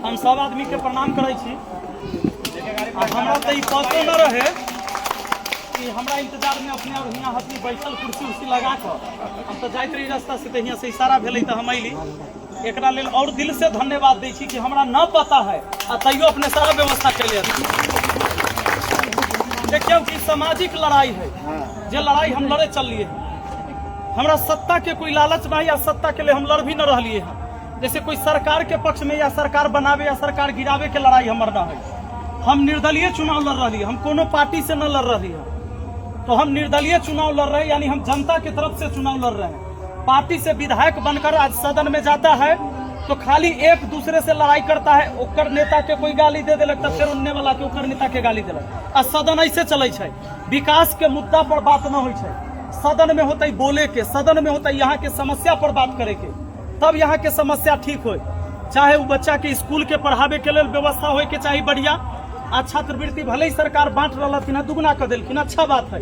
हम सब आदमी के प्रणाम करे छी। हमरा तो ई पतो न रहे कि हमरा इंतजार में अपने और हियाँ हथनी बैठल कुर्सी उर्सी लगा कर हम तो जाइत रही रास्ता से, तो हियाँ से इशारा भेलै तो हम अइली। एकरा लेल और दिल से धन्यवाद दै छी कि हमरा न पता है आ तैयो अपने सारा व्यवस्था कैले। देखियो कि सामाजिक लड़ाई है, जे लड़ाई हम लड़े चलिए हैं। हमरा सत्ता के कोई लालच नहीं या सत्ता के लिए हम लड़ भी न रहिए हैं। जैसे कोई सरकार के पक्ष में या सरकार बनावे या सरकार गिरावे के लड़ाई हमर न है। हम निर्दलीय चुनाव लड़ रही, हम कोनो पार्टी से न लड़ रही है। तो हम निर्दलीय चुनाव लड़ रहे हैं, यानी हम जनता की तरफ से चुनाव लड़ रहे हैं। पार्टी से विधायक बनकर आज सदन में जाता है तो खाली एक दूसरे से लड़ाई करता है। ओकर नेता के कोई गाली दे देलक तो फिर उन्ने वाला के ओकर नेता के गाली देलक। आ सदन ऐसे चले छै, विकास के मुद्दा पर बात न होइ छै। सदन में होता बोले के, सदन में होता यहाँ के समस्या पर बात करे के, तब यहाँ के समस्या ठीक हो। चाहे वो बच्चा के स्कूल के पढ़ावे के लिए व्यवस्था हो के चाहिए बढ़िया। आ छात्रवृत्ति भले ही सरकार बांट रहा दुगुना कर दिलखिन, अच्छा बात है।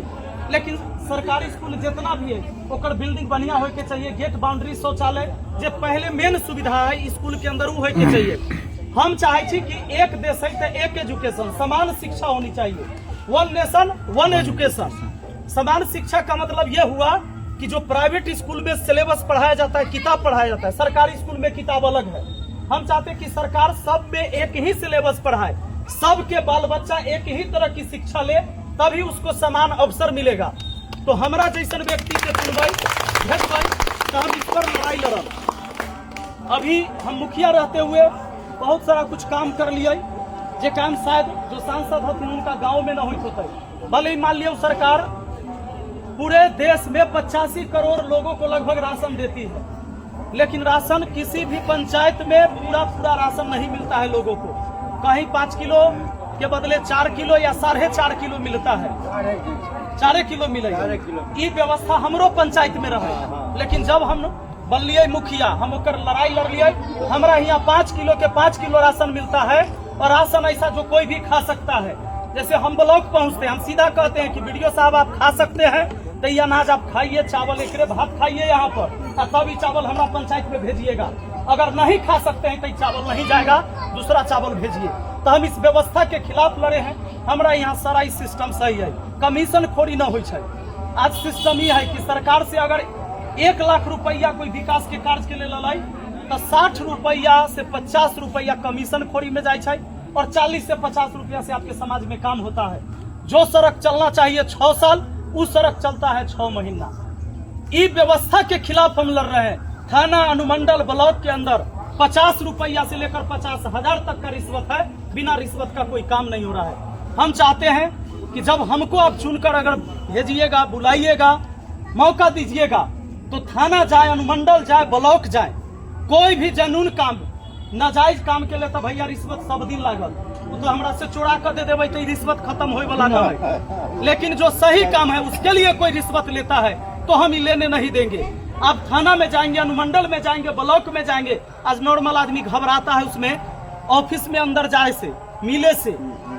लेकिन सरकारी स्कूल जितना भी है ओकर बिल्डिंग बढ़िया हो के चाहिए, गेट बाउंड्री शौचालय जो पहले मेन सुविधा है स्कूल के अंदर वो हो के चाहिए। हम चाहे छी कि एक देश है तो एक एजुकेशन, समान शिक्षा होनी चाहिए। One nation one education. समान शिक्षा का मतलब यह हुआ कि जो प्राइवेट स्कूल में सिलेबस पढ़ाया जाता है, किताब पढ़ाया जाता है, सरकारी स्कूल में किताब अलग है। हम चाहते हैं कि सरकार सब में एक ही सिलेबस पढ़ाए, सबके बाल बच्चा एक ही तरह की शिक्षा ले, तभी उसको समान अवसर मिलेगा। तो हमारा जैसे व्यक्ति के चुनवाई तो हम इस पर लड़ाई लड़ब। अभी हम मुखिया रहते हुए बहुत सारा कुछ काम कर लिए, जे काम शायद जो सांसद होते उनका गांव में न होते। भले ही मान लियो सरकार पूरे देश में 85 करोड़ लोगों को लगभग राशन देती है, लेकिन राशन किसी भी पंचायत में पूरा राशन नहीं मिलता है लोगों को। कहीं 5 किलो के बदले 4 किलो या 4.5 किलो मिलता है, 4 किलो मिलेगा। ये व्यवस्था हमरो पंचायत में रहे, लेकिन जब हम बनलिए मुखिया, हम ओकर लड़ाई लड़ लिए। हमारा यहाँ 5 किलो के 5 किलो राशन मिलता है, और राशन ऐसा जो कोई भी खा सकता है। जैसे हम ब्लॉक पहुँचते हैं, हम सीधा कहते हैं कि वीडियो साहब आप खा सकते हैं, तो ये अनाज आप खाइए, चावल एकरे भात खाइए यहाँ पर, और तब ये चावल हमारा पंचायत में भेजिएगा। अगर नहीं खा सकते हैं तो चावल नहीं जाएगा, दूसरा चावल भेजिए। तो हम इस व्यवस्था के खिलाफ लड़े हैं। हमारा यहाँ सारा ही सिस्टम सही है, कमीशन खोरी न हो। आज सिस्टम ये है कि सरकार से अगर 1 लाख रुपया कोई विकास के कार्य के लिए लड़ाई तो 60 रुपया से 50 रुपया कमीशन खोरी में जाए, और 40 से 50 रुपया से आपके समाज में काम होता है। जो सड़क चलना चाहिए 6 साल, उस सड़क चलता है 6 महीना। इस व्यवस्था के खिलाफ हम लड़ रहे हैं। थाना अनुमंडल ब्लॉक के अंदर 50 रुपया से लेकर 50,000 तक का रिश्वत है। बिना रिश्वत का कोई काम नहीं हो रहा है। हम चाहते हैं कि जब हमको आप चुनकर अगर भेजिएगा, बुलाइएगा, मौका दीजिएगा, तो थाना जाए, अनुमंडल जाए, ब्लॉक जाए, कोई भी जनून काम, नाजायज काम के लिए तो भैया रिश्वत सब दिन लागल, तो हमरा से चोरा कर दे देवे तो रिश्वत खत्म होए वाला ना है। लेकिन जो सही काम है उसके लिए कोई रिश्वत लेता है तो हम ही लेने नहीं देंगे। आप थाना में जाएंगे, अनुमंडल में जाएंगे, ब्लॉक में जाएंगे, आज नॉर्मल आदमी घबराता है उसमें, ऑफिस में अंदर जाए से, मिले से,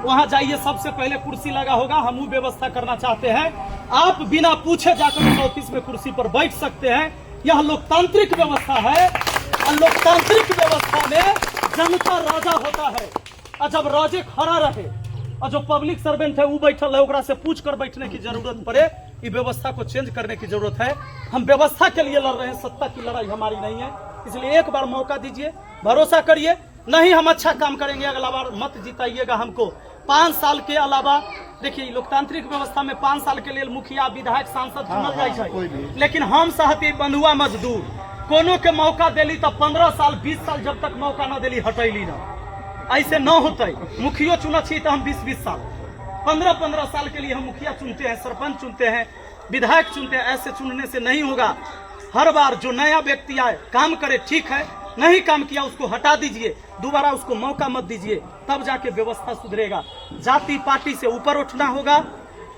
वहां जाइए, सबसे पहले कुर्सी लगा होगा। हम वो व्यवस्था करना चाहते हैं, आप बिना पूछे जाकर उस ऑफिस में कुर्सी पर बैठ सकते हैं। यह लोकतांत्रिक व्यवस्था है, और लोकतांत्रिक व्यवस्था में जनता राजा होता है। और जब राजे खड़ा रहे और जो पब्लिक सर्वेंट है वो बैठल है, ओकरा से पूछ कर बैठने की जरूरत पड़े, ये व्यवस्था को चेंज करने की जरूरत है। हम व्यवस्था के लिए लड़ रहे हैं, सत्ता की लड़ाई हमारी नहीं है। इसलिए एक बार मौका दीजिए, भरोसा करिए, नहीं हम अच्छा काम करेंगे, अगला बार मत जिताइएगा हमको। 5 साल के अलावा देखिए लोकतांत्रिक व्यवस्था में 5 साल के लिए मुखिया, विधायक, सांसद चुनल जाए, लेकिन हम सहती बंधुआ मजदूर कोनो के मौका दिली तो 15 साल 20 साल जब तक मौका न दिली हटैली ना। ऐसे न होते। मुखियो चुना चाहिए तो हम 20-20 साल, 15-15 साल के लिए हम मुखिया चुनते हैं, सरपंच चुनते हैं, विधायक चुनते हैं। ऐसे चुनने से नहीं होगा। हर बार जो नया व्यक्ति आए काम करे, ठीक है, नहीं काम किया उसको हटा दीजिए, दोबारा उसको मौका मत दीजिए, तब जाके व्यवस्था सुधरेगा। जाति पार्टी से ऊपर उठना होगा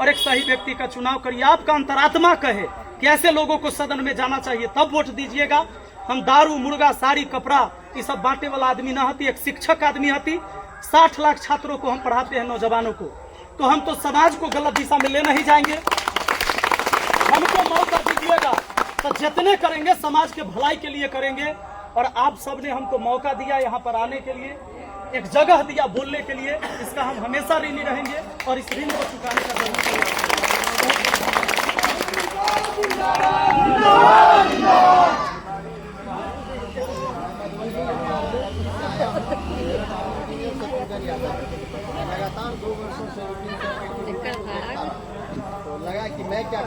और एक सही व्यक्ति का चुनाव करिए। आपका अंतरात्मा कहे कि ऐसे लोगों को सदन में जाना चाहिए, तब वोट दीजिएगा। हम दारू, मुर्गा, साड़ी, कपड़ा ये सब बांटे वाला आदमी ना हती, एक शिक्षक आदमी हती। 60 लाख छात्रों को हम पढ़ाते हैं, नौजवानों को। तो हम तो समाज को गलत दिशा में ले नहीं जाएंगे। हमको मौका दीजिएगा तो जितने करेंगे समाज के भलाई के लिए करेंगे। और आप सब ने हमको मौका दिया यहाँ पर आने के लिए, एक जगह दिया बोलने के लिए, इसका हम हमेशा ऋणी रहेंगे और इस ऋण को चुकाने का जरूर लगातार 2 वर्षों से रूटीन तो लगा कि मैं क्या